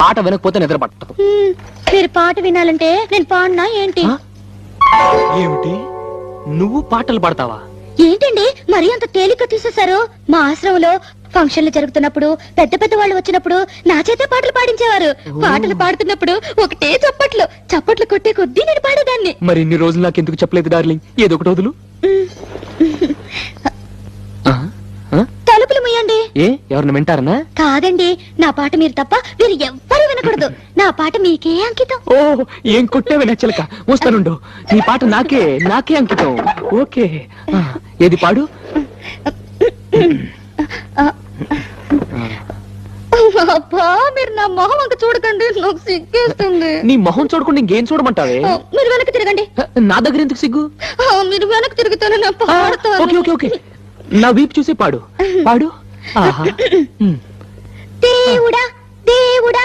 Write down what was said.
పాట వినకపోతే నిద్ర పట్టదు. మీరు పాట వినాలంటే నేను పాడినా ఏంటి? ఏమిటి, నువ్వు పాటలు పాడతావా? ఏంటండి మరీ అంత తేలిక తీసేశారు? మా ఆశ్రమంలో ఫంక్షన్లు జరుగుతున్నప్పుడు పెద్ద పెద్ద వాళ్ళు వచ్చినప్పుడు నా చేతే పాటలు పాడించేవారు. పాటలు పాడుతున్నప్పుడు ఒకటే చప్పట్లు కొట్టే కొద్దీ నేను పాడేదాన్ని. మరి ఇన్ని రోజులు నాకు ఎందుకు చెప్పలేదు డార్లింగ్? ఏదో ఒకటి వదులు. తలుపులు ముయ్యండి. ఏ ఎవరిని వింటారనా? కాదండి, నా పాట మీరు తప్ప మీరు ఎవ్వరూ వినకూడదు. నా పాట మీకే అంకితం. ఓ ఏం కొట్టేవి నచ్చలక. వస్తానుండు, నీ పాట నాకే అంకితం. ఓకే, ఏది పాడు. అబ్బా, మీరు నా మొహం అంక చూడకండి, నాకు సిగ్గేస్తుంది. నీ మొహం చూడకుండా ఇంకేం చూడమంటావే? మీరు వెనక్కి తిరగండి. నా దగ్గర ఎందుకు సిగ్గు? మీరు వెనక్కి తిరుగుతాను, నా పాడతాను. ఓకే ఓకే ఓకే, నా వీపు చూసి పాడు. ఆహా. దేవుడా దేవుడా